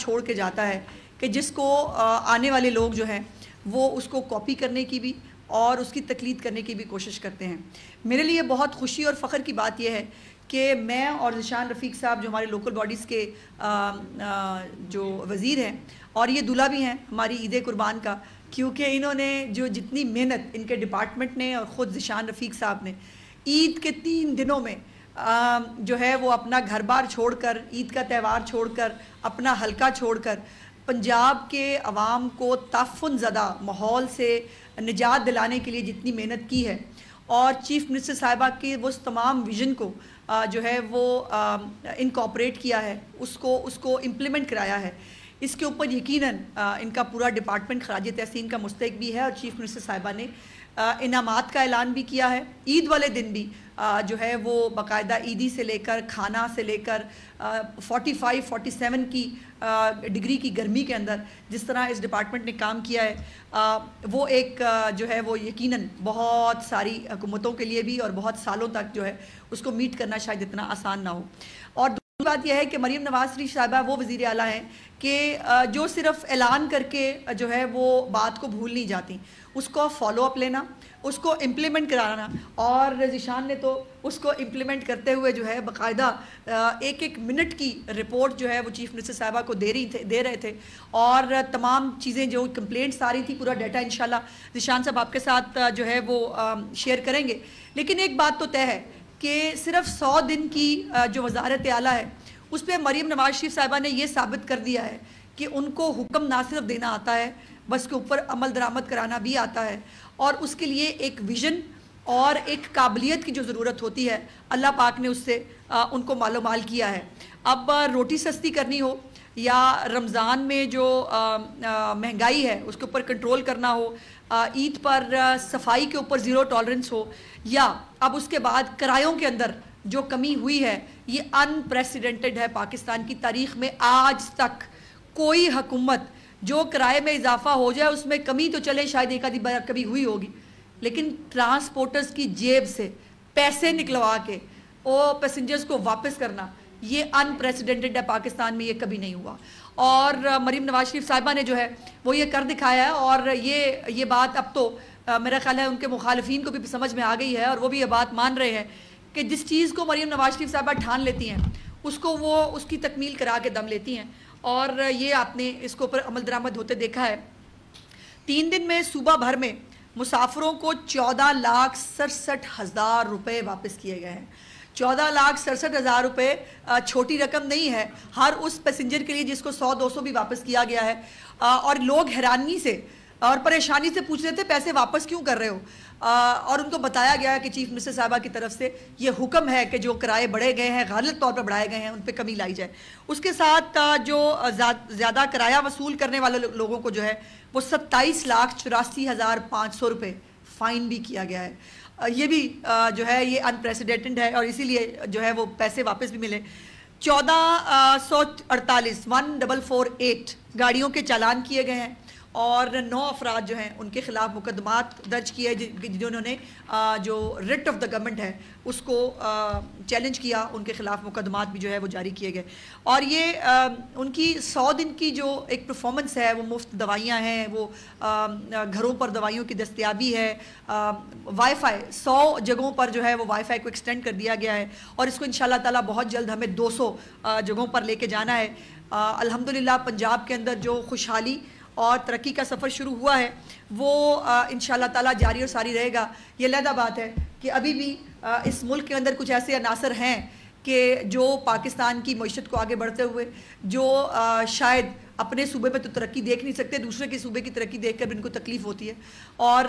چھوڑ کے جاتا ہے کہ جس کو آنے والے لوگ جو ہیں وہ اس کو کاپی کرنے کی بھی اور اس کی تقلید کرنے کی بھی کوشش کرتے ہیں۔ میرے لیے بہت خوشی اور فخر کی بات یہ ہے کہ میں اور ذیشان رفیق صاحب جو ہمارے لوکل باڈیز کے جو وزیر ہیں اور یہ دلہا بھی ہیں ہماری عید قربان کا، کیونکہ انہوں نے جو جتنی محنت ان کے ڈپارٹمنٹ نے اور خود ذیشان رفیق صاحب نے عید کے 3 دنوں میں جو ہے وہ اپنا گھر بار چھوڑ کر، عید کا تہوار چھوڑ کر، اپنا حلقہ چھوڑ کر پنجاب کے عوام کو تعفن زدہ ماحول سے نجات دلانے کے لیے جتنی محنت کی ہے اور چیف منسٹر صاحبہ کے وہ تمام ویژن کو جو ہے وہ انکارپوریٹ کیا ہے، اس کو امپلیمنٹ کرایا ہے، اس کے اوپر یقیناً ان کا پورا ڈپارٹمنٹ خراج تحسین کا مستحق بھی ہے اور چیف منسٹر صاحبہ نے انعامات کا اعلان بھی کیا ہے۔ عید والے دن بھی جو ہے وہ باقاعدہ عیدی سے لے کر کھانا سے لے کر 45-47 کی ڈگری کی گرمی کے اندر جس طرح اس ڈپارٹمنٹ نے کام کیا ہے وہ ایک جو ہے وہ یقیناً بہت ساری حکومتوں کے لیے بھی اور بہت سالوں تک جو ہے اس کو میٹ کرنا شاید اتنا آسان نہ ہو۔ اور دوسری بات یہ ہے کہ مریم نواز شریف صاحبہ وہ وزیر اعلیٰ ہیں کہ جو صرف اعلان کر کے جو ہے وہ بات کو بھول نہیں جاتی، اس کو فالو اپ لینا، اس کو امپلیمنٹ کرانا، اور ذیشان نے تو اس کو امپلیمنٹ کرتے ہوئے جو ہے باقاعدہ 1 منٹ کی رپورٹ جو ہے وہ چیف منسٹر صاحبہ کو دے رہے تھے اور تمام چیزیں جو کمپلینٹس آ رہی تھی پورا ڈیٹا انشاءاللہ ذیشان صاحب آپ کے ساتھ جو ہے وہ شیئر کریں گے۔ لیکن ایک بات تو طے ہے کہ صرف 100 دن کی جو وزارت اعلیٰ ہے اس پہ مریم نواز شریف صاحبہ نے یہ ثابت کر دیا ہے کہ ان کو حکم نہ صرف دینا آتا ہے بس کے اوپر عمل درآمد کرانا بھی آتا ہے، اور اس کے لیے ایک ویژن اور ایک قابلیت کی جو ضرورت ہوتی ہے اللہ پاک نے اس سے ان کو مال و مال کیا ہے۔ اب روٹی سستی کرنی ہو یا رمضان میں جو مہنگائی ہے اس کے اوپر کنٹرول کرنا ہو، عید پر صفائی کے اوپر زیرو ٹالرنس ہو، یا اب اس کے بعد کرایوں کے اندر جو کمی ہوئی ہے، یہ ان پریسیڈنٹڈ ہے پاکستان کی تاریخ میں۔ آج تک کوئی حکومت جو کرائے میں اضافہ ہو جائے اس میں کمی تو چلے شاید ایک آدھی بار کبھی ہوئی ہوگی، لیکن ٹرانسپورٹرز کی جیب سے پیسے نکلوا کے وہ پیسنجرز کو واپس کرنا، یہ ان پریسیڈنٹڈ ہے پاکستان میں، یہ کبھی نہیں ہوا۔ اور مریم نواز شریف صاحبہ نے جو ہے وہ یہ کر دکھایا ہے، اور یہ بات اب تو میرا خیال ہے ان کے مخالفین کو بھی سمجھ میں آ گئی ہے اور وہ بھی یہ بات مان رہے ہیں کہ جس چیز کو مریم نواز شریف صاحبہ ٹھان لیتی ہیں اس کو وہ اس کی تکمیل کرا کے دم لیتی ہیں، اور یہ آپ نے اس کو پر عمل درآمد ہوتے دیکھا ہے۔ 3 دن میں صوبہ بھر میں مسافروں کو 14,67,000 روپے واپس کیے گئے ہیں۔ 14,67,000 روپے چھوٹی رقم نہیں ہے ہر اس پیسنجر کے لیے جس کو 100-200 بھی واپس کیا گیا ہے، اور لوگ حیرانی سے اور پریشانی سے پوچھ رہے تھے پیسے واپس کیوں کر رہے ہو، اور ان کو بتایا گیا ہے کہ چیف منسٹر صاحبہ کی طرف سے یہ حکم ہے کہ جو کرائے بڑھے گئے ہیں، غلط طور پر بڑھائے گئے ہیں، ان پہ کمی لائی جائے۔ اس کے ساتھ جو زیادہ کرایہ وصول کرنے والے لوگوں کو جو ہے وہ 27,84,500 روپے فائن بھی کیا گیا ہے۔ یہ بھی جو ہے یہ ان پریسیڈنٹڈ ہے اور اسی لیے جو ہے وہ پیسے واپس بھی ملے۔ 1448 گاڑیوں کے چالان کیے گئے ہیں اور 9 افراد جو ہیں ان کے خلاف مقدمات درج کیے جنہوں نے جو ریٹ آف دا گورنمنٹ ہے اس کو چیلنج کیا، ان کے خلاف مقدمات بھی جو ہے وہ جاری کیے گئے۔ اور یہ ان کی 100 دن کی جو ایک پرفارمنس ہے، وہ مفت دوائیاں ہیں، وہ گھروں پر دوائیوں کی دستیابی ہے، وائی فائی 100 جگہوں پر جو ہے وہ وائی فائی کو ایکسٹینڈ کر دیا گیا ہے، اور اس کو انشاءاللہ تعالیٰ بہت جلد ہمیں 200 جگہوں پر لے کے جانا ہے۔ الحمدللہ پنجاب کے اندر جو خوشحالی اور ترقی کا سفر شروع ہوا ہے وہ انشاءاللہ تعالیٰ جاری اور ساری رہے گا۔ یہ علیحدہ بات ہے کہ ابھی بھی اس ملک کے اندر کچھ ایسے عناصر ہیں کہ جو پاکستان کی معیشت کو آگے بڑھتے ہوئے جو شاید اپنے صوبے پہ تو ترقی دیکھ نہیں سکتے، دوسرے کے صوبے کی ترقی دیکھ کر بھی ان کو تکلیف ہوتی ہے، اور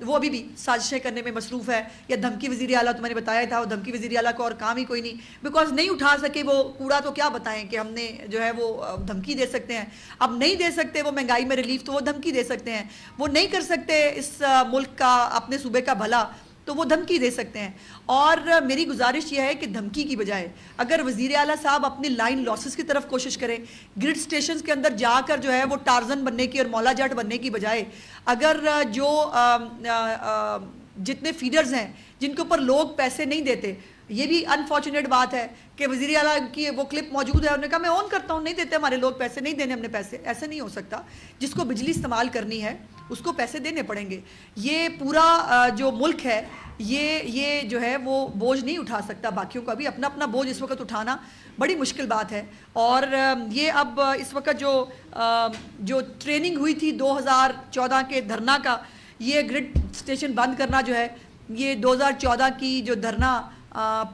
وہ ابھی بھی سازشیں کرنے میں مصروف ہے۔ یا دھمکی وزیر اعلیٰ تو میں نے بتایا تھا، وہ دھمکی وزیر اعلیٰ کو اور کام ہی کوئی نہیں، بیکاز نہیں اٹھا سکے وہ کوڑا، تو کیا بتائیں کہ ہم نے جو ہے وہ دھمکی دے سکتے ہیں۔ اب نہیں دے سکتے وہ مہنگائی میں ریلیف، تو وہ دھمکی دے سکتے ہیں۔ وہ نہیں کر سکتے اس ملک کا اپنے صوبے کا بھلا، تو وہ دھمکی دے سکتے ہیں۔ اور میری گزارش یہ ہے کہ دھمکی کی بجائے اگر وزیر اعلیٰ صاحب اپنی لائن لاسز کی طرف کوشش کریں، گرڈ سٹیشنز کے اندر جا کر جو ہے وہ ٹارزن بننے کی اور مولا جٹ بننے کی بجائے اگر جو جتنے فیڈرز ہیں جن کے اوپر لوگ پیسے نہیں دیتے، یہ بھی انفارچونیٹ بات ہے کہ وزیر اعلیٰ کی وہ کلپ موجود ہے, انہوں نے کہا میں آن کرتا ہوں, نہیں دیتے ہمارے لوگ پیسے, نہیں دینے ہم نے پیسے. ایسے نہیں ہو سکتا. جس کو بجلی استعمال کرنی ہے اس کو پیسے دینے پڑیں گے. یہ پورا جو ملک ہے یہ جو ہے وہ بوجھ نہیں اٹھا سکتا. باقیوں کا بھی اپنا اپنا بوجھ اس وقت اٹھانا بڑی مشکل بات ہے. اور یہ اب اس وقت جو ٹریننگ ہوئی تھی 2014 کے دھرنا کا, یہ گرڈ اسٹیشن بند کرنا جو ہے یہ 2014 کی جو دھرنا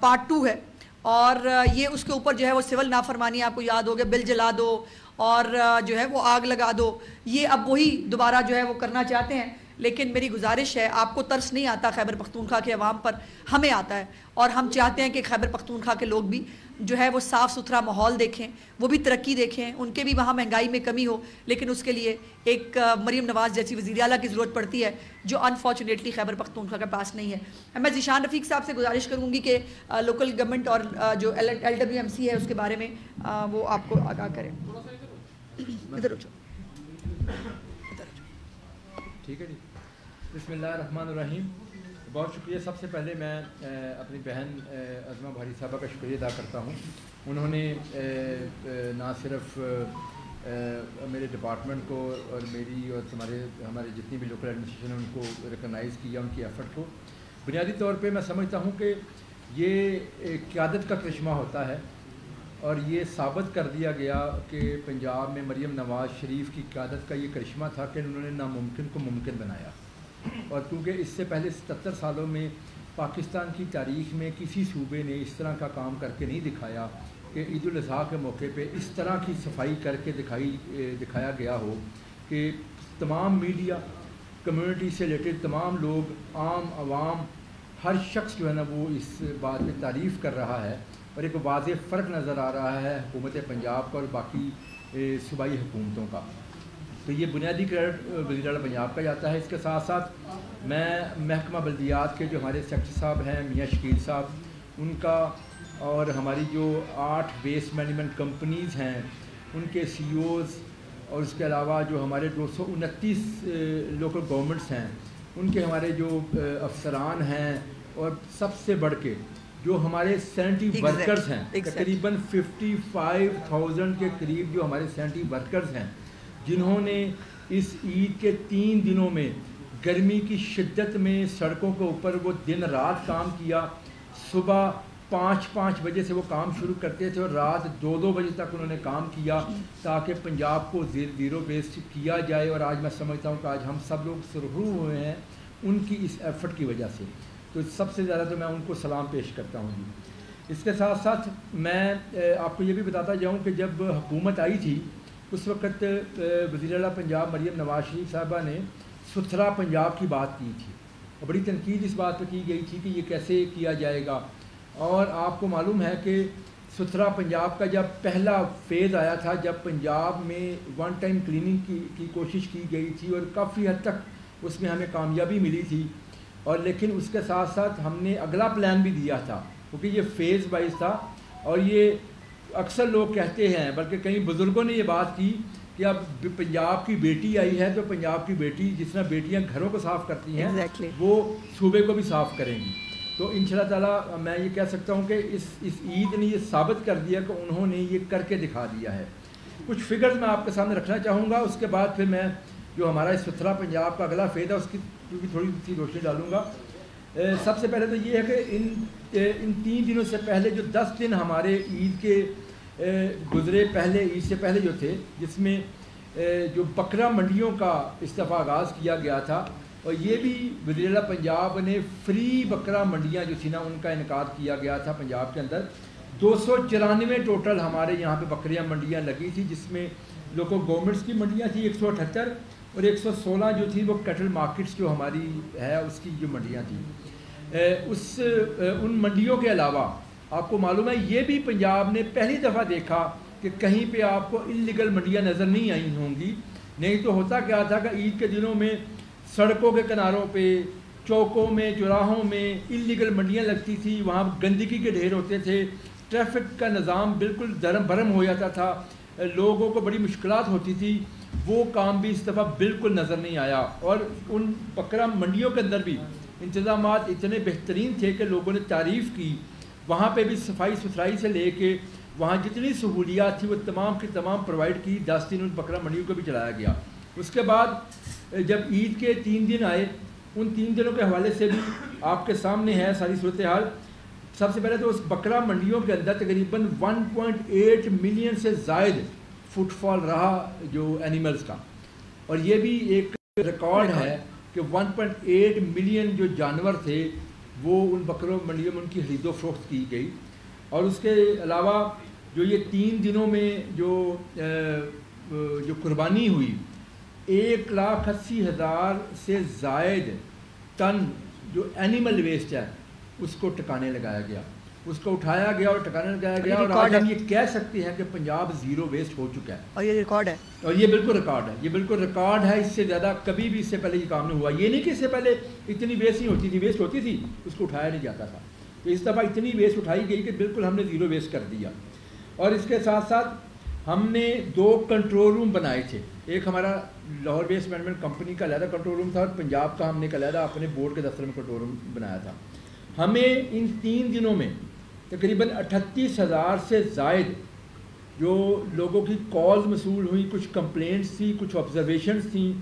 پارٹ 2 ہے, اور یہ اس کے اوپر جو ہے وہ سول نافرمانی, آپ کو یاد ہوگا, بل جلا دو اور جو ہے وہ آگ لگا دو. یہ اب وہی دوبارہ جو ہے وہ کرنا چاہتے ہیں. لیکن میری گزارش ہے, آپ کو ترس نہیں آتا خیبر پختونخوا کے عوام پر, ہمیں آتا ہے, اور ہم چاہتے ہیں کہ خیبر پختونخوا کے لوگ بھی جو ہے وہ صاف ستھرا ماحول دیکھیں, وہ بھی ترقی دیکھیں, ان کے بھی وہاں مہنگائی میں کمی ہو. لیکن اس کے لیے ایک مریم نواز جیسی وزیر اعلیٰ کی ضرورت پڑتی ہے, جو انفارچونیٹلی خیبر پختونخوا کے پاس نہیں ہے. میں ذیشان رفیق صاحب سے گزارش کروں گی کہ لوکل گورنمنٹ اور جو LWMC ہے اس کے بارے میں وہ آپ کو آگاہ کریں. ادھر ٹھیک ہے جی. بسم اللہ الرحمن الرحیم. بہت شکریہ. سب سے پہلے میں اپنی بہن عظمہ بھاری صاحبہ کا شکریہ ادا کرتا ہوں. انہوں نے نہ صرف میرے ڈپارٹمنٹ کو اور میری اور ہمارے جتنی بھی لوکل ایڈمنسٹریشن ہیں ان کو ریکگنائز کیا, ان کی ایفرٹ کو. بنیادی طور پہ میں سمجھتا ہوں کہ یہ قیادت کا کرشمہ ہوتا ہے, اور یہ ثابت کر دیا گیا کہ پنجاب میں مریم نواز شریف کی قیادت کا یہ کرشمہ تھا کہ انہوں نے ناممکن کو ممکن بنایا. اور کیونکہ اس سے پہلے 77 سالوں میں پاکستان کی تاریخ میں کسی صوبے نے اس طرح کا کام کر کے نہیں دکھایا کہ عید الاضحیٰ کے موقع پہ اس طرح کی صفائی کر کے دکھایا گیا ہو کہ تمام میڈیا, کمیونٹی سے ریلیٹڈ تمام لوگ, عام عوام, ہر شخص جو ہے نا وہ اس بات میں تعریف کر رہا ہے, اور ایک واضح فرق نظر آ رہا ہے حکومت پنجاب کا اور باقی صوبائی حکومتوں کا. تو یہ بنیادی کریڈٹ وزیر اعلیٰ پنجاب کا جاتا ہے. اس کے ساتھ ساتھ میں محکمہ بلدیات کے جو ہمارے سیکٹری صاحب ہیں میاں شکیل صاحب, ان کا, اور ہماری جو 8 ویسٹ مینجمنٹ کمپنیز ہیں ان کے CEOs, اور اس کے علاوہ جو ہمارے 229 لوکل گورنمنٹس ہیں ان کے ہمارے جو افسران ہیں, اور سب سے بڑھ کے جو ہمارے سینیٹری ورکرز ہیں, تقریباً 55,000 کے قریب جو ہمارے سینیٹری ورکرز ہیں, جنہوں نے اس عید کے 3 دنوں میں گرمی کی شدت میں سڑکوں کے اوپر وہ دن رات کام کیا. صبح 5 بجے سے وہ کام شروع کرتے تھے اور رات 2 بجے تک انہوں نے کام کیا تاکہ پنجاب کو زیرو بیس کیا جائے. اور آج میں سمجھتا ہوں کہ آج ہم سب لوگ سرخرو ہوئے ہیں ان کی اس ایفرٹ کی وجہ سے. تو سب سے زیادہ تو میں ان کو سلام پیش کرتا ہوں جی. اس کے ساتھ ساتھ میں آپ کو یہ بھی بتاتا جاؤں کہ جب حکومت آئی تھی اس وقت وزیر اعلیٰ پنجاب مریم نواز شریف صاحبہ نے ستھرا پنجاب کی بات کی تھی, اور بڑی تنقید اس بات پہ کی گئی تھی کہ یہ کیسے کیا جائے گا. اور آپ کو معلوم ہے کہ ستھرا پنجاب کا جب پہلا فیز آیا تھا, جب پنجاب میں 1 ٹائم کلیننگ کی کوشش کی گئی تھی, اور کافی حد تک اس میں ہمیں کامیابی ملی تھی. اور لیکن اس کے ساتھ ساتھ ہم نے اگلا پلان بھی دیا تھا, کیونکہ یہ فیز وائز تھا. اور یہ اکثر لوگ کہتے ہیں, بلکہ کئی بزرگوں نے یہ بات کی کہ اب پنجاب کی بیٹی آئی ہے تو پنجاب کی بیٹی جس طرح بیٹیاں گھروں کو صاف کرتی ہیں وہ صوبے کو بھی صاف کریں گی. تو انشاءاللہ تعالیٰ میں یہ کہہ سکتا ہوں کہ اس عید نے یہ ثابت کر دیا کہ انہوں نے یہ کر کے دکھا دیا ہے. کچھ فگرز میں آپ کے سامنے رکھنا چاہوں گا, اس کے بعد پھر میں جو ہمارا ستھرا پنجاب کا اگلا فیز ہے اس کی بھی تھوڑی سی روشنی ڈالوں گا. سب سے پہلے تو یہ ہے کہ ان 3 دنوں سے پہلے جو 10 دن ہمارے عید کے گزرے, پہلے عید سے پہلے جو تھے, جس میں جو بکرا منڈیوں کا اس دفعہ آغاز کیا گیا تھا, اور یہ بھی وزیر اعلیٰ پنجاب نے فری بکرا منڈیاں جو تھی نا ان کا انعقاد کیا گیا تھا پنجاب کے اندر. 294 ٹوٹل ہمارے یہاں پہ بکریاں منڈیاں لگی تھی, جس میں لوکل گورنمنٹس کی منڈیاں تھیں 178, اور 116 جو تھی وہ کیٹل مارکیٹس جو ہماری ہے اس کی جو منڈیاں تھیں. ان منڈیوں کے علاوہ آپ کو معلوم ہے یہ بھی پنجاب نے پہلی دفعہ دیکھا کہ کہیں پہ آپ کو انلیگل منڈیاں نظر نہیں آئی ہوں گی. نہیں تو ہوتا کیا تھا کہ عید کے دنوں میں سڑکوں کے کناروں پہ, چوکوں میں, چوراہوں میں انلیگل منڈیاں لگتی تھی, وہاں گندگی کے ڈھیر ہوتے تھے, ٹریفک کا نظام بالکل درم برہم ہو جاتا تھا, لوگوں کو بڑی مشکلات ہوتی تھی. وہ کام بھی اس دفعہ بالکل نظر نہیں آیا. اور ان بکرا منڈیوں کے اندر بھی انتظامات اتنے بہترین تھے کہ لوگوں نے تعریف کی. وہاں پہ بھی صفائی ستھرائی سے لے کے وہاں جتنی سہولیات تھیں وہ تمام کی تمام پرووائڈ کی. 10 دن ان بکرا منڈیوں کو بھی چلایا گیا. اس کے بعد جب عید کے 3 دن آئے, ان 3 دنوں کے حوالے سے بھی آپ کے سامنے ہے ساری صورتحال. سب سے پہلے تو اس بکرا منڈیوں کے اندر تقریباً 1.8 ملین سے زائد فٹ فال رہا جو اینیملز کا, اور یہ بھی ایک ریکارڈ ہے کہ 1.8 ملین جو جانور تھے وہ ان بکروں منڈیوں میں ان کی خرید و فروخت کی گئی. اور اس کے علاوہ جو یہ 3 دنوں میں جو قربانی ہوئی 1,80,000 سے زائد ٹن جو اینیمل ویسٹ ہے اس کو ٹکانے لگایا گیا, اس کو اٹھایا گیا اور ٹکانے لگایا گیا. اور آج ہم یہ کہہ سکتے ہیں کہ پنجاب زیرو ویسٹ ہو چکا ہے, اور یہ ریکارڈ ہے, اور یہ بالکل ریکارڈ ہے, یہ بالکل ریکارڈ ہے. اس سے زیادہ کبھی بھی اس سے پہلے یہ کام نہیں ہوا. یہ نہیں کہ اس سے پہلے اتنی ویسٹ نہیں ہوتی تھی, ویسٹ ہوتی تھی, اس کو اٹھایا نہیں جاتا تھا. تو اس دفعہ اتنی ویسٹ اٹھائی گئی کہ بالکل ہم نے زیرو ویسٹ کر دیا. اور اس کے ساتھ ساتھ ہم نے 2 کنٹرول روم بنائے تھے. ایک ہمارا لاہور ویسٹ مینجمنٹ کمپنی کا علیحدہ کنٹرول روم تھا, اور پنجاب کا ہم نے ایک علیحدہ اپنے بورڈ کے دفتر میں کنٹرول روم بنایا تھا. ہمیں ان 3 دنوں میں تقریباً 38,000 سے زائد جو لوگوں کی کالز موصول ہوئی, کچھ کمپلینٹس تھیں, کچھ آبزرویشنس تھیں,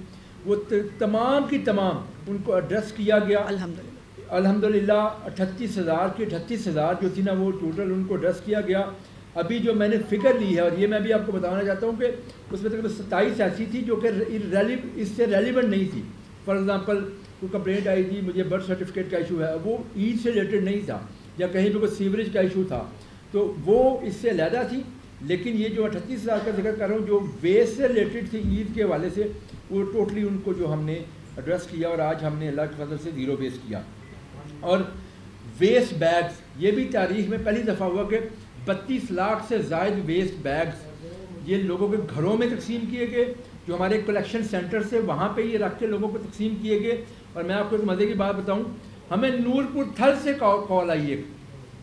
وہ تمام کی تمام ان کو ایڈریس کیا گیا. الحمدللہ 38,000 کی 38,000 جو تھی نا وہ ٹوٹل ان کو ایڈریس کیا گیا. ابھی جو میں نے فگر لی ہے, اور یہ میں بھی آپ کو بتانا چاہتا ہوں کہ اس میں تقریباً 27 ایسی تھی جو کہ اس سے ریلیونٹ نہیں تھی. فار ایگزامپل کوئی کمپلینٹ آئی تھی مجھے برتھ سرٹیفکیٹ کا ایشو ہے, وہ عید سے ریلیٹڈ نہیں تھا, یا کہیں پہ کوئی سیوریج کا ایشو تھا, تو وہ اس سے علیحدہ تھی. لیکن یہ جو 38,000 کا ذکر کر رہا ہوں جو ویسٹ سے ریلیٹڈ تھی عید کے حوالے سے, وہ ٹوٹلی ان کو جو ہم نے ایڈریس کیا, اور آج ہم نے اللہ کے فضل سے زیرو ویسٹ کیا. اور ویسٹ بیگز, یہ بھی تاریخ میں پہلی دفعہ ہوا کہ 32 لاکھ سے زائد ویسٹ بیگز یہ لوگوں کے گھروں میں تقسیم کیے گئے. جو ہمارے کلیکشن سینٹر سے وہاں پہ یہ رکھ کے لوگوں کو تقسیم کیے گئے. اور میں آپ کو ایک مزے کی بات بتاؤں, ہمیں نورپور تھل سے کال آئی ایک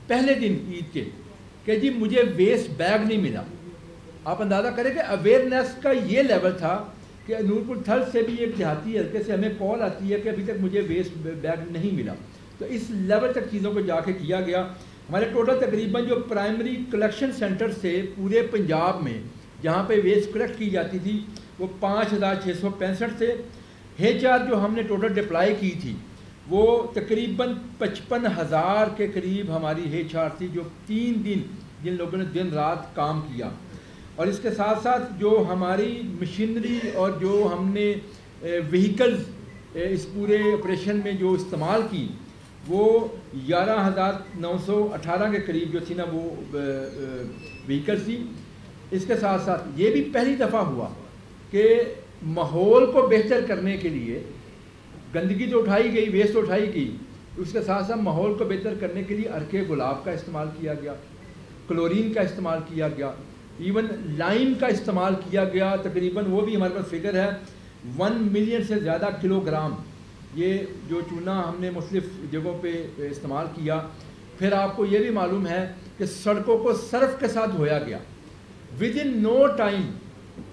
پہلے دن عید کے کہ جی مجھے ویسٹ بیگ نہیں ملا. آپ اندازہ کریں کہ اویئرنیس کا یہ لیول تھا کہ نورپور تھل سے بھی ایک دیہاتی حلقے سے ہمیں کال آتی ہے کہ ابھی تک مجھے ویسٹ بیگ نہیں ملا. تو اس لیول تک چیزوں کو جا کے کیا گیا. ہمارے ٹوٹل تقریباً جو پرائمری کلیکشن سینٹر سے پورے پنجاب میں جہاں پہ ویسٹ کلیکٹ کی جاتی تھی وہ 5,665 تھے. HR جو ہم نے ٹوٹل ڈپلائی کی تھی وہ تقریباً 55,000 کے قریب ہماری HR تھی, جو 3 دن جن لوگوں نے دن رات کام کیا. اور اس کے ساتھ ساتھ جو ہماری مشینری اور جو ہم نے وہیکلز اس پورے آپریشن میں جو استعمال کی وہ 11,918 کے قریب جو تھی نا وہ وہیکلز تھی. اس کے ساتھ ساتھ یہ بھی پہلی دفعہ ہوا کہ ماحول کو بہتر کرنے کے لیے گندگی تو اٹھائی گئی, ویسٹ اٹھائی گئی, اس کے ساتھ ساتھ ماحول کو بہتر کرنے کے لیے عرق گلاب کا استعمال کیا گیا, کلورین کا استعمال کیا گیا, ایون لائم کا استعمال کیا گیا. تقریباً وہ بھی ہمارے پاس فگر ہے 1 ملین سے زیادہ کلو گرام یہ جو چونا ہم نے مختلف جگہوں پہ استعمال کیا. پھر آپ کو یہ بھی معلوم ہے کہ سڑکوں کو سرف کے ساتھ دھویا گیا. ود ان نو ٹائم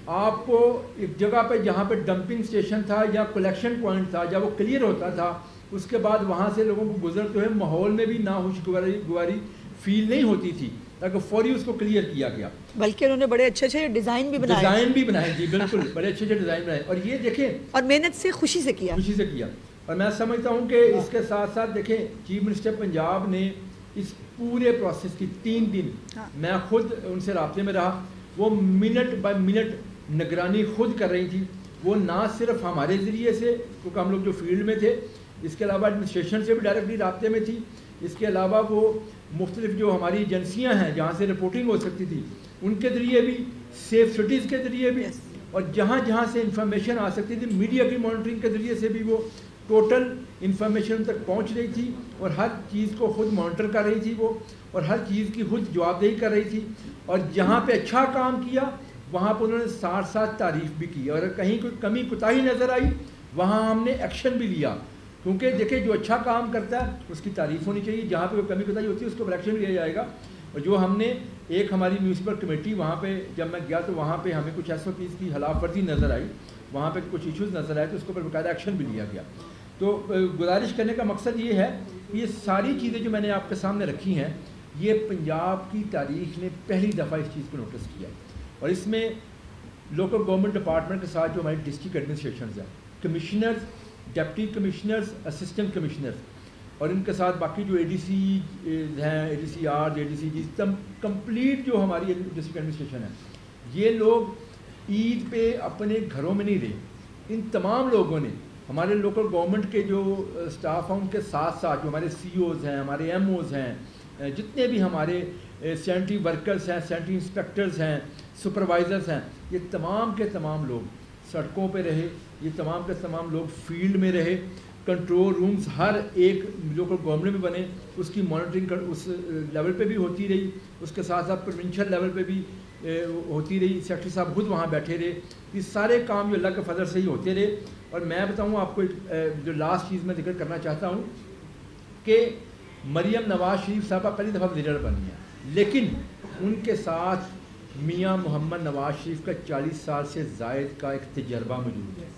آپ کو ایک جگہ پہ جہاں پہ ڈمپنگ اسٹیشن تھا یا کلیکشن پوائنٹ تھا جب وہ کلیئر ہوتا تھا اس کے بعد وہاں سے لوگوں کو گزرتے ہوئے ماحول میں بھی ناخوشگواری فیل نہیں ہوتی تھی, تاکہ فوری اس کو کلیئر کیا گیا. بلکہ انہوں نے بڑے اچھے ڈیزائن بھی بنائے. جی بالکل, بڑے اچھے ڈیزائن بنائے. اور یہ دیکھیں, اور محنت سے خوشی سے کیا. اور میں سمجھتا ہوں کہ اس کے ساتھ ساتھ دیکھیں چیف منسٹر پنجاب نے اس پورے پروسیس کی 3 دن میں خود ان سے رابطے میں رہا. وہ منٹ بائی منٹ نگرانی خود کر رہی تھی. وہ نہ صرف ہمارے ذریعے سے کیونکہ ہم لوگ جو فیلڈ میں تھے, اس کے علاوہ ایڈمنسٹریشن سے بھی ڈائریکٹلی رابطے میں تھی. اس کے علاوہ وہ مختلف جو ہماری ایجنسیاں ہیں جہاں سے رپورٹنگ ہو سکتی تھی ان کے ذریعے بھی, سیف سٹیز کے ذریعے بھی, اور جہاں جہاں سے انفارمیشن آ سکتی تھی میڈیا کی مانیٹرنگ کے ذریعے سے بھی وہ ٹوٹل انفارمیشن تک پہنچ رہی تھی, اور ہر چیز کو خود مانیٹر کر رہی تھی وہ, اور ہر چیز کی خود جواب دہی کر رہی تھی. اور جہاں پہ اچھا کام کیا وہاں پہ انہوں نے ساتھ ساتھ تعریف بھی کی, اور اگر کہیں کوئی کمی کوتاہی نظر آئی وہاں ہم نے ایکشن بھی لیا. کیونکہ دیکھیں جو اچھا کام کرتا ہے اس کی تعریف ہونی چاہیے, جہاں پہ کوئی کمی کوتاہی ہوتی ہے اس کو ایکشن لیا جائے گا. اور جو ہم نے ایک ہماری میونسپل کمیٹی وہاں پہ جب میں گیا تو وہاں پہ ہمیں کچھ SOPs کی خلاف ورزی نظر آئی, وہاں پہ کچھ ایشوز نظر آئے تو اس کے اوپر باقاعدہ ایکشن بھی لیا گیا. تو گزارش کرنے کا مقصد یہ ہے کہ یہ ساری چیزیں جو میں نے آپ کے سامنے رکھی ہیں یہ پنجاب کی تاریخ نے پہلی دفعہ اس چیز کو نوٹس کیا، اور اس میں لوکل گورنمنٹ ڈپارٹمنٹ کے ساتھ جو ہماری ڈسٹرکٹ ایڈمنسٹریشنز ہیں، commissioners, deputy commissioners, assistant commissioners, اور ان کے ساتھ باقی جو اے ڈی سی ہیں، اے ڈی سی آر، اے ڈی سی جی، کمپلیٹ جو ہماری ڈسٹرکٹ ایڈمنسٹریشن ہے، یہ لوگ عید پہ اپنے گھروں میں نہیں رہے۔ ان تمام لوگوں نے، ہمارے لوکل گورنمنٹ کے جو اسٹاف ہیں ان کے ساتھ ساتھ جو ہمارے سی اوز ہیں، ہمارے ایم اوز ہیں، جتنے بھی ہمارے سینٹری ورکرز ہیں، سینٹری انسپیکٹرز ہیں، سپروائزرز ہیں، یہ تمام کے تمام لوگ سڑکوں پہ رہے، یہ تمام کے تمام لوگ فیلڈ میں رہے۔ کنٹرول رومز ہر ایک لوکل گورنمنٹ میں بنے، اس کی مانیٹرنگ اس لیول پہ بھی ہوتی رہی، اس کے ساتھ ساتھ پروونشل لیول پہ بھی ہوتی رہی، سیکٹری صاحب خود وہاں بیٹھے رہے۔ یہ سارے کام جو اللہ کے فضل سے ہی ہوتے رہے۔ اور میں بتاؤں آپ کو جو لاسٹ چیز میں ذکر کرنا چاہتا ہوں کہ مریم نواز شریف صاحبہ پہلی دفعہ لیڈر بنی ہیں، لیکن ان کے ساتھ میاں محمد نواز شریف کا 40 سال سے زائد کا ایک تجربہ موجود ہے،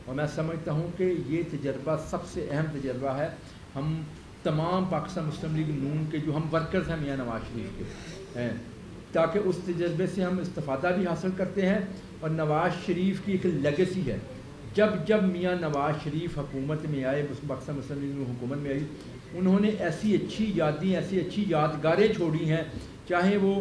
اور میں سمجھتا ہوں کہ یہ تجربہ سب سے اہم تجربہ ہے۔ ہم تمام پاکستان مسلم لیگ نون کے جو ہم ورکرز ہیں میاں نواز شریف کے ہیں، تاکہ اس تجربے سے ہم استفادہ بھی حاصل کرتے ہیں۔ اور نواز شریف کی ایک لیگیسی ہے، جب میاں نواز شریف حکومت میں آئے، پاکستان مسلم لیگ نون حکومت میں آئی، انہوں نے ایسی اچھی یادیں، ایسی اچھی یادگاریں چھوڑی ہیں، چاہے وہ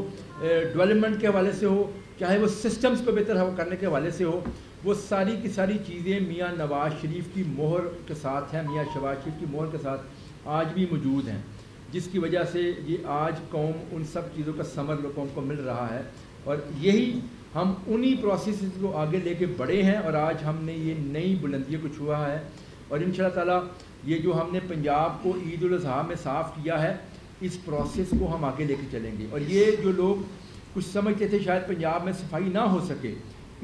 ڈیولپمنٹ کے حوالے سے ہو، چاہے وہ سسٹمز کو بہتر کرنے کے حوالے سے ہو، وہ ساری کی ساری چیزیں میاں نواز شریف کی مہر کے ساتھ ہیں، میاں شہباز شریف کی مہر کے ساتھ آج بھی موجود ہیں، جس کی وجہ سے یہ آج قوم ان سب چیزوں کا ثمر قوم کو مل رہا ہے۔ اور یہی ہم انہی پروسیسز کو آگے لے کے بڑھے ہیں، اور آج ہم نے یہ نئی بلندیوں کو چھوا ہے، اور انشاءاللہ تعالیٰ یہ جو ہم نے پنجاب کو عید الاضحیٰ میں صاف کیا ہے، اس پروسیس کو ہم آگے لے کے چلیں گے۔ اور یہ جو لوگ کچھ سمجھتے تھے شاید پنجاب میں صفائی نہ ہو سکے،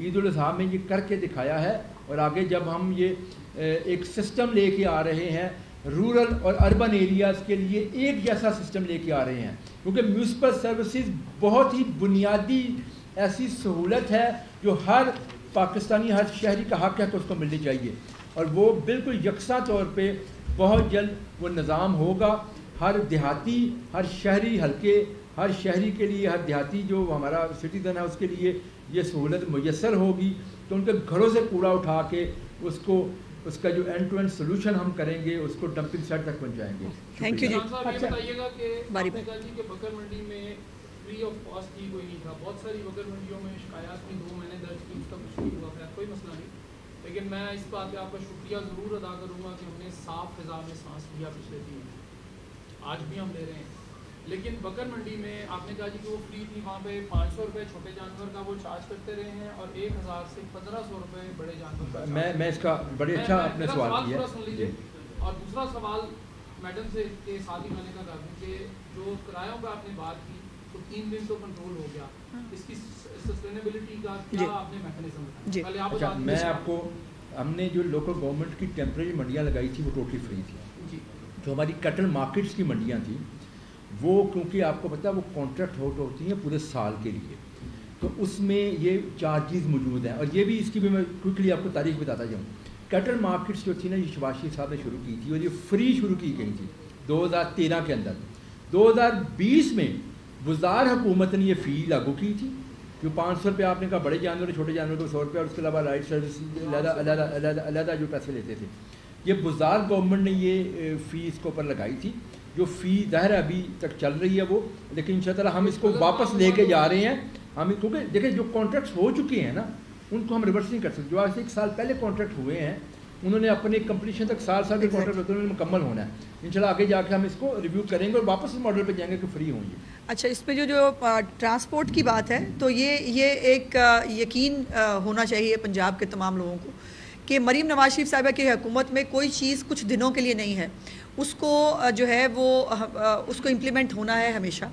عید الاضحیٰ میں یہ کر کے دکھایا ہے، اور آگے جب ہم یہ ایک سسٹم لے کے آ رہے ہیں، رورل اور اربن ایریاز کے لیے ایک جیسا سسٹم لے کے آ رہے ہیں، کیونکہ میونسپل سروسز بہت ہی بنیادی ایسی سہولت ہے جو ہر پاکستانی، ہر شہری کا حق ہے کہ اس کو ملنی چاہیے، اور وہ بالکل یکساں طور پہ بہت جلد وہ نظام ہوگا۔ ہر دیہاتی، ہر شہری حلقے، ہر شہری کے لیے، ہر دیہاتی جو ہمارا سٹیزن ہے اس کے لیے یہ سہولت میسر ہوگی، تو ان کے گھروں سے کوڑا اٹھا کے اس کا جو اینڈ ٹو اینڈ سولوشن ہم کریں گے، اس کو ڈمپنگ سائٹ تک پہنچائیں گے۔ تھینک یو جی۔ یہ بتائیے گا کہ بکر منڈی میں فری آف کاسٹ ہی کوئی نہیں تھا، بہت ساری بکر منڈیوں میں شکایات بھی 2 مہینے درج کی، اس کا کچھ نہیں ہوا، کوئی مسئلہ نہیں، لیکن میں اس بات پہ آپ کا شکریہ ضرور ادا کروں گا کہ ہم نے صاف فضا میں سانس لیا پچھلے 3 مہینے، آج بھی ہم لے رہے ہیں۔ لیکن بکر منڈی میں آپ نے کہا جی کہ وہ فری تھی، وہاں پہ 500 روپے چھوٹے جانور کا وہ چارج کرتے رہے ہیں، اور 1000 سے 1500 روپے بڑے جانور کا۔ میں اس کا بڑے اچھا آپ نے سوال کیا۔ پورا سن لیجیے۔ اور دوسرا سوال میڈم سے کے ساتھ ہی میں نے کہا کہ جو کرایوں پہ آپ نے بات کی تو 3 دن تو کنٹرول ہو گیا، اس کی سسٹینیبلٹی کا کیا آپ نے میکینزم بتایا؟ پہلے آپ بتا دیجیے۔ میں آپ کو، ہم نے جو لوکل گورنمنٹ کی ٹیمپریری منڈیاں لگائی تھی وہ ٹوٹلی فری تھی۔ جو ہماری کٹل مارکیٹس کی منڈیاں تھیں وہ، کیونکہ آپ کو پتہ ہے وہ کانٹریکٹ ہوتی ہیں پورے سال کے لیے، تو اس میں یہ چارجز موجود ہیں، اور یہ بھی اس کی بھی میں کوئکلی آپ کو تاریخ بتاتا جاؤں۔ کٹل مارکیٹس جو تھی نا، یہ شہباز شریف صاحب نے شروع کی تھی، اور یہ فری شروع کی گئی تھی 2013 کے اندر۔ 2020 میں وزار حکومت نے یہ فی لاگو کی تھی، جو 500 روپے آپ نے کہا بڑے جانور، چھوٹے جانور کو 100 روپے، اور اس کے علاوہ رائڈ سروس علیحدہ جو پیسے لیتے تھے۔ یہ وزار گورنمنٹ نے یہ فی اس کے اوپر لگائی تھی، جو فی ظاہر ابھی تک چل رہی ہے وہ، لیکن ان شاء اللہ ہم اس کو واپس لے کے جا رہے ہیں۔ ہم کیونکہ دیکھیں جو کانٹریکٹس ہو چکے ہیں نا ان کو ہم ریورس نہیں کر سکتے۔ جو آج سے 1 سال پہلے کانٹریکٹ ہوئے ہیں انہوں نے اپنے کمپلیشن تک سال کے کانٹریکٹ ہوتے ہیں، انہوں نے مکمل ہونا ہے۔ انشاءاللہ آگے جا کے ہم اس کو ریویو کریں گے اور واپس اس ماڈل پہ جائیں گے کہ فری ہوں گے۔ اچھا، اس پہ جو ٹرانسپورٹ کی بات ہے تو یہ ایک یقین ہونا چاہیے پنجاب کے تمام لوگوں کو کہ مریم نواز شریف صاحبہ کی حکومت میں کوئی چیز کچھ دنوں کے لیے نہیں ہے، اس کو جو ہے وہ اس کو امپلیمنٹ ہونا ہے ہمیشہ۔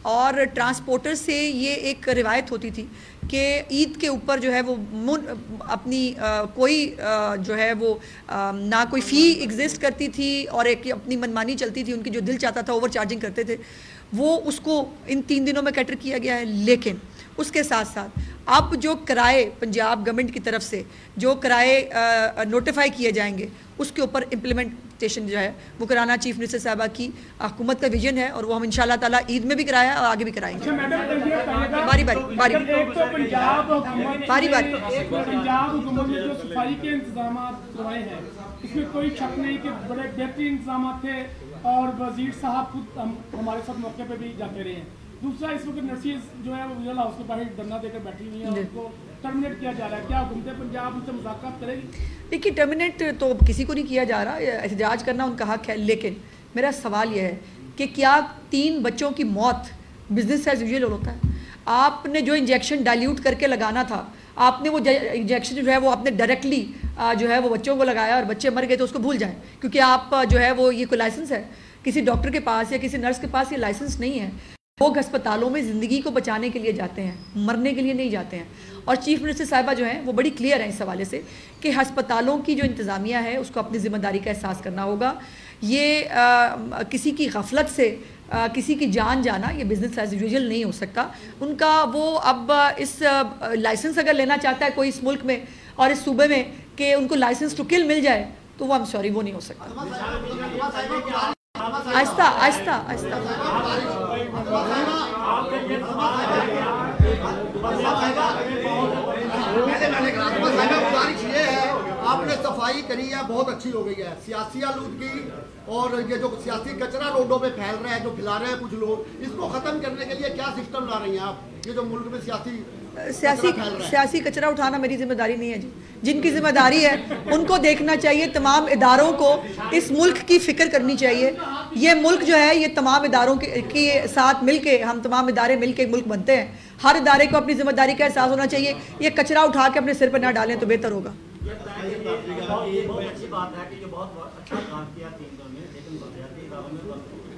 اور ٹرانسپورٹر سے یہ ایک روایت ہوتی تھی کہ عید کے اوپر جو ہے وہ اپنی کوئی جو ہے وہ نہ کوئی فی ایگزسٹ کرتی تھی، اور ایک اپنی منمانی چلتی تھی، ان کی جو دل چاہتا تھا اوور چارجنگ کرتے تھے، وہ اس کو ان 3 دنوں میں کیٹر کیا گیا ہے۔ لیکن اس کے ساتھ ساتھ اب جو کرائے پنجاب گورنمنٹ کی طرف سے جو کرائے نوٹیفائی کیے جائیں گے اس کے اوپر امپلیمنٹیشن جو ہے وہ کرانا چیف منسٹر صاحبہ کی حکومت کا ویژن ہے، اور وہ ہم انشاءاللہ تعالیٰ عید میں بھی کرایا اور آگے بھی کرائیں گے. باری باری باری پنجاب حکومت نے جو صفائی کے انتظامات کروائے ہیں اس میں کوئی شک نہیں کہ بڑے بہترین انتظامات تھے، اور وزیر صاحب خود ہمارے ساتھ موقع پہ بھی جاتے رہے ہیں. دوسرا اس وقت نرسیز جو ہے وہ وزیر ہاؤس کے باہر دھرنا دے کر بیٹھی ہوئی ہیں اور ان کو ٹرمینیٹ کیا جا رہا ہے. کیا حکومت پنجاب ان سے مذاکرات کرے گی؟ دیکھیے ٹرمینیٹ تو کسی کو نہیں کیا جا رہا، احتجاج کرنا ان کا حق ہے، لیکن میرا سوال یہ ہے کہ کیا 3 بچوں کی موت بزنس ایز یوزول ہوتا ہے؟ آپ نے جو انجیکشن ڈائلیوٹ کر کے لگانا تھا، آپ نے وہ انجیکشن جو ہے وہ آپ نے ڈائریکٹلی جو ہے وہ بچوں کو لگایا اور بچے مر گئے، تو اس کو بھول جائیں، کیونکہ آپ جو ہے وہ یہ کوئی لائسنس ہے کسی ڈاکٹر کے پاس یا کسی نرس کے پاس یہ لائسنس نہیں ہے. لوگ ہسپتالوں میں زندگی کو بچانے کے لیے جاتے ہیں، مرنے کے لیے نہیں جاتے ہیں. اور چیف منسٹر صاحبہ جو ہیں وہ بڑی کلیئر ہیں اس حوالے سے کہ ہسپتالوں کی جو انتظامیہ ہے اس کو اپنی ذمہ داری کا احساس کرنا ہوگا. یہ کسی کی غفلت سے کسی کی جان جانا یہ بزنس ایز یوزول نہیں ہو سکتا. ان کا وہ اب اس لائسنس اگر لینا چاہتا ہے کوئی اس ملک میں اور اس صوبے میں کہ ان کو لائسنس ٹو کل مل جائے تو وہ سوری وہ نہیں ہو سکتا. آہستہ آہستہ آہستہ آپ نے صفائی کری ہے بہت اچھی ہو گئی ہے. سیاسی آلودگی اور یہ جو سیاسی کچرا روڈوں پہ پھیل رہا ہے جو پھیلا رہے ہیں کچھ لوگ، اس کو ختم کرنے کے لیے کیا سسٹم لا رہی ہیں آپ؟ یہ جو ملک میں سیاسی کچرا اٹھانا میری ذمہ داری نہیں ہے جی. جن کی ذمہ داری ہے ان کو دیکھنا چاہیے. تمام اداروں کو اس ملک کی فکر کرنی چاہیے. یہ ملک جو ہے یہ تمام اداروں کے ساتھ مل کے، ہم تمام ادارے مل کے ملک بنتے ہیں. ہر ادارے کو اپنی ذمہ داری کا احساس ہونا چاہیے. یہ کچرا اٹھا کے اپنے سر پہ نہ ڈالیں تو بہتر ہوگا. بہت اچھی بات ہے کہ یہ بہت اچھا کام کیا 3 دنوں میں، لیکن بلدیاتی اداروں میں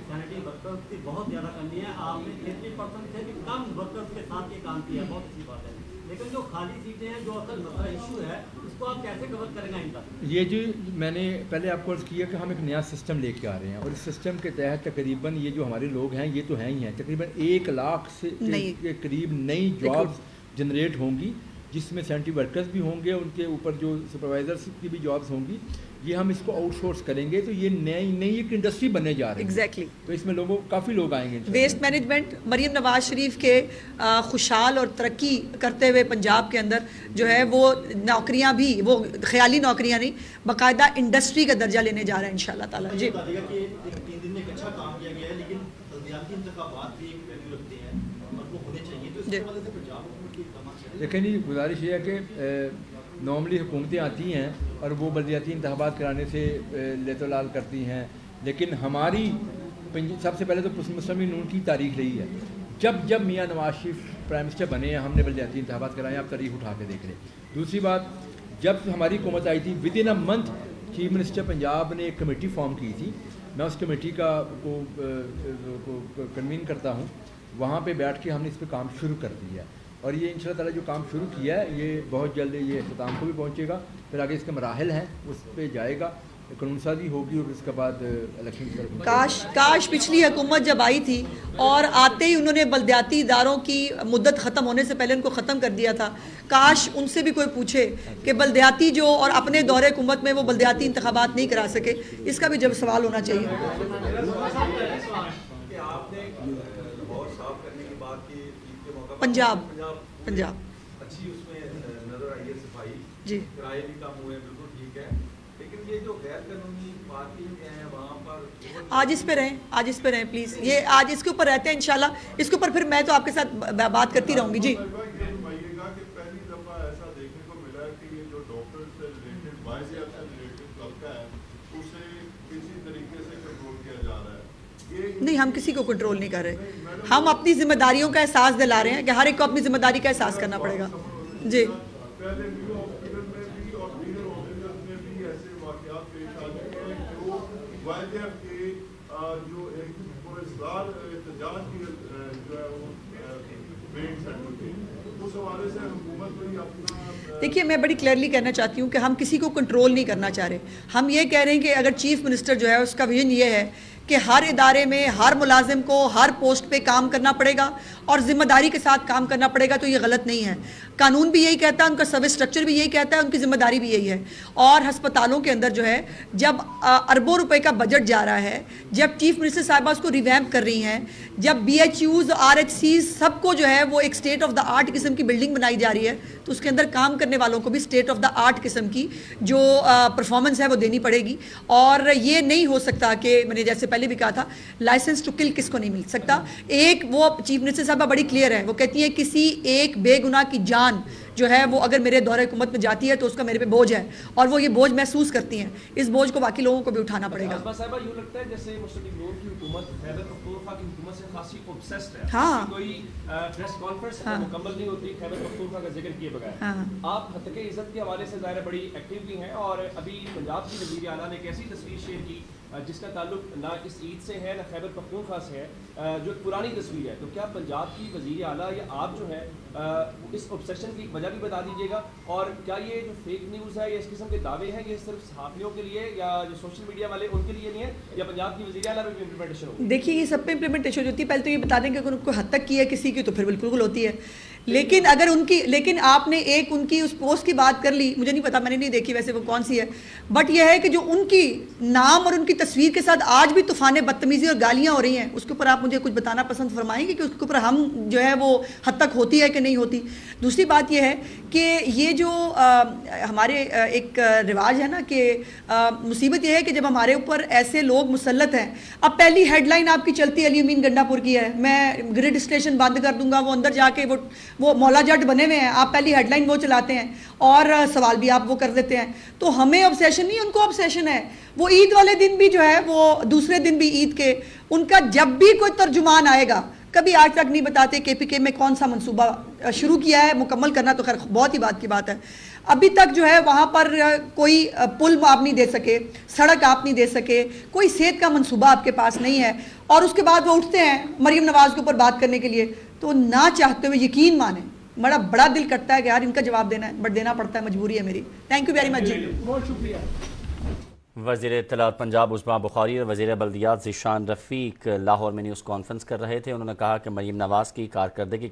سینیٹری ورکرز کی بہت زیادہ کمی ہے. آپ نے 33% سے بھی کم ورکرز کے ساتھ یہ کام کیا، بہت اچھی بات ہے. لیکن جو خالی سیٹیں ہیں جو اصل مسئلہ ایشو ہے اس کو آپ کیسے کور کریں گے ان کا؟ یہ جو میں نے پہلے آپ کو عرض کیا کہ ہم ایک نیا سسٹم لے کے آ رہے ہیں، اور اس سسٹم کے تحت تقریباً یہ جو ہمارے لوگ ہیں یہ تو ہیں ہی ہیں، تقریباً 1 لاکھ سے قریب نئی جابز جنریٹ ہوں گی، جس میں سینیٹری ورکرز بھی ہوں گے، ان کے اوپر جو سپروائزرس کی بھی جابس ہوں گی. یہ ہم اس کو آؤٹ سورس کریں گے تو یہ نئی ایک انڈسٹری بننے جا رہی ہے. ایگزیکٹلی. تو اس میں کافی لوگ آئیں گے. ویسٹ مینجمنٹ مریم نواز شریف کے خوشحال اور ترقی کرتے ہوئے پنجاب کے اندر جو ہے وہ نوکریاں بھی، وہ خیالی نوکریاں نہیں، باقاعدہ انڈسٹری کا درجہ لینے جا رہے ہیں انشاءاللہ تعالیٰ. جی 3 دن میں ایک اچھا کام کیا گیا ہے، لیکن بلدیاتی انتخابات بھی ایک ویلیو رکھتے ہیں اور وہ ہونے چاہیے. تو اس کے وجہ سے پنجاب حکومت کی اقدامات دیکھیں جی، گزارش یہ ہے کہ نارملی حکومتیں آتی ہیں اور وہ بلدیاتی انتخابات کرانے سے لیت و لال کرتی ہیں، لیکن ہماری سب سے پہلے تو مسلم نون کی تاریخ رہی ہے. جب میاں نواز شریف پرائم منسٹر بنے ہیں ہم نے بلدیاتی انتخابات کرائے ہیں. آپ تاریخ اٹھا کے دیکھ لیں. دوسری بات، جب ہماری حکومت آئی تھی with in a month chief minister Punjab نے ایک کمیٹی فارم کی تھی. میں اس کمیٹی کو کنوین کرتا ہوں. وہاں پہ بیٹھ کے ہم نے اس پہ کام شروع کر دیا ہے، اور یہ انشاءاللہ تعالیٰ جو کام شروع کیا ہے یہ بہت جلد یہ اختتام کو بھی پہنچے گا. پھر آگے اس کے مراحل ہیں، اس پہ جائے گا، قانون سازی ہوگی اور اس کے بعد الیکشن. کاش پچھلی حکومت جب آئی تھی اور آتے ہی انہوں نے بلدیاتی اداروں کی مدت ختم ہونے سے پہلے ان کو ختم کر دیا تھا. کاش ان سے بھی کوئی پوچھے کہ بلدیاتی جو اور اپنے دور حکومت میں وہ بلدیاتی انتخابات نہیں کرا سکے. اس کا بھی جب سوال ہونا چاہیے. پنجاب اچھی اس میں نظر آئی ہے صفائی جی، کرائے بھی کم ہوئے، بالکل ٹھیک ہے. لیکن یہ جو غیر قانونی پارکنگ ہے وہاں پر آج اس پہ رہیں پلیز. یہ آج اس کے اوپر رہتے ہیں انشاءاللہ. اس کے اوپر پھر میں تو آپ کے ساتھ بات کرتی رہوں گی. جی پہلی دفعہ ایسا دیکھنے کو ملا کہ یہ جو ڈاکٹر سے ریلیٹڈ باعث طبقہ ہے اسے کسی طریقے سے کنٹرول کیا جا رہا ہے. نہیں، ہم کسی کو کنٹرول نہیں کر رہے. ہم اپنی ذمہ داریوں کا احساس دلا رہے ہیں کہ ہر ایک کو اپنی ذمہ داری کا احساس کرنا پڑے گا. جی دیکھیے، میں بڑی کلیئرلی کہنا چاہتی ہوں کہ ہم کسی کو کنٹرول نہیں کرنا چاہ رہے. ہم یہ کہہ رہے ہیں کہ اگر چیف منسٹر جو ہے اس کا ویژن یہ ہے کہ ہر ادارے میں ہر ملازم کو ہر پوسٹ پہ کام کرنا پڑے گا اور ذمہ داری کے ساتھ کام کرنا پڑے گا تو یہ غلط نہیں ہے. قانون بھی یہی کہتا ہے, ان کا سروس اسٹرکچر بھی یہی کہتا ہے, ان کی ذمہ داری بھی یہی ہے. اور ہسپتالوں کے اندر جو ہے جب اربوں روپے کا بجٹ جا رہا ہے, جب چیف منسٹر صاحبہ اس کو ریویمپ کر رہی ہیں, جب بی ایچ یوز RHCs سب کو جو ہے وہ ایک اسٹیٹ آف دا آرٹ قسم کی بلڈنگ بنائی جا رہی ہے, تو اس کے اندر کام کرنے والوں کو بھی اسٹیٹ آف دا آرٹ قسم کی جو پرفارمنس ہے وہ دینی پڑے گی. اور یہ نہیں ہو سکتا کہ میں نے جیسے پہلے بھی کہا تھا, لائسنس ٹو کل کس کو نہیں مل سکتا. ایک وہ چیف منسٹر صاحبہ بڑی کلیئر ہے, وہ کہتی ہیں کسی ایک بے گناہ کی جان جو ہے وہ اگر میرے دورہ حکومت میں جاتی ہے تو اس کا میرے پہ بوجھ ہے, اور وہ یہ بوجھ محسوس کرتی ہیں. اس بوجھ کو باقی لوگوں کو بھی اٹھانا پڑے گا. صاحبہ یوں لگتا ہے جیسے مسلم لیگ کی حکومت خیبر پختونخوا کی حکومت سے خاصی اوبسیسڈ ہے. ہاں, کوئی پریس کانفرنس مکمل نہیں ہوتی خیبر پختونخوا کا ذکر کیے بغیر. آپ حقیق عزت کے حوالے سے ظاہر بڑی ایکٹیو بھی ہیں, اور ابھی پنجاب کی وزیر اعلیٰ نے ایک ایسی تصویر شیئر کی جس کا تعلق نہ اس عید سے ہے نہ خیبر پختونخوا سے ہے, جو ایک پرانی تصویر ہے. تو کیا پنجاب کی وزیر اعلیٰ یا آپ جو ہے اس اوبسیشن کی وجہ بھی بتا دیجیے گا, اور کیا یہ جو فیک نیوز ہے یا اس قسم کے دعوے ہیں یہ صرف صحافیوں کے لیے یا جو سوشل میڈیا والے ان کے لیے نہیں ہے, یا پنجاب کی وزیر اعلیٰ میں بھی امپلیمنٹیشن ہوگی؟ دیکھیے یہ سب پہ امپلیمنٹیشن ہوتی ہے. پہلے تو یہ بتا دیں کہ اگر ان کو حد تک کی ہے کسی کی تو پھر بالکل ہوتی ہے, لیکن اگر ان کی, لیکن آپ نے ایک ان کی اس پوسٹ کی بات کر لی, مجھے نہیں پتا, میں نے نہیں دیکھی ویسے وہ کون سی ہے, بٹ یہ ہے کہ جو ان کی نام اور ان کی تصویر کے ساتھ آج بھی طوفان بدتمیزی اور گالیاں ہو رہی ہیں, اس کے اوپر آپ مجھے کچھ بتانا پسند فرمائیں گے کہ اس کے اوپر ہم جو ہے وہ حد تک ہوتی ہے کہ نہیں ہوتی. دوسری بات یہ ہے کہ یہ جو ہمارے ایک رواج ہے نا کہ مصیبت یہ ہے کہ جب ہمارے اوپر ایسے لوگ مسلط ہیں, اب پہلی ہیڈ لائن آپ کی چلتی ہے علی امین گنڈا پور کی ہے, میں گریڈ اسٹیشن بند کر دوں گا, وہ اندر جا کے وہ مولا جٹ بنے ہوئے ہیں, آپ پہلی ہیڈ لائن وہ چلاتے ہیں اور سوال بھی آپ وہ کر دیتے ہیں. تو ہمیں obsession نہیں, ان کو obsession ہے. وہ عید والے دن بھی جو ہے وہ دوسرے دن بھی عید کے, ان کا جب بھی کوئی ترجمان آئے گا, کبھی آج تک نہیں بتاتے KPK میں کون سا منصوبہ شروع کیا ہے, مکمل کرنا تو خیر بہت ہی بات کی بات ہے. ابھی تک جو ہے وہاں پر کوئی پل آپ نہیں دے سکے, سڑک آپ نہیں دے سکے, کوئی صحت کا منصوبہ آپ کے پاس نہیں ہے, اور اس کے بعد وہ اٹھتے ہیں مریم نواز کے اوپر بات کرنے کے لیے. تو نہ چاہتے ہوئے یقین مانیں بڑا دل کرتا ہے کہ یار ان کا جواب دینا ہے, بٹ دینا پڑتا ہے, مجبوری ہے میری. تھینک یو ویری مچ جی, بہت شکریہ. وزیر اطلاعات پنجاب عثمان بخاری اور وزیر بلدیات ذیشان رفیق لاہور میں نیوز کانفرنس کر رہے تھے. انہوں نے کہا کہ مریم نواز کی کارکردگی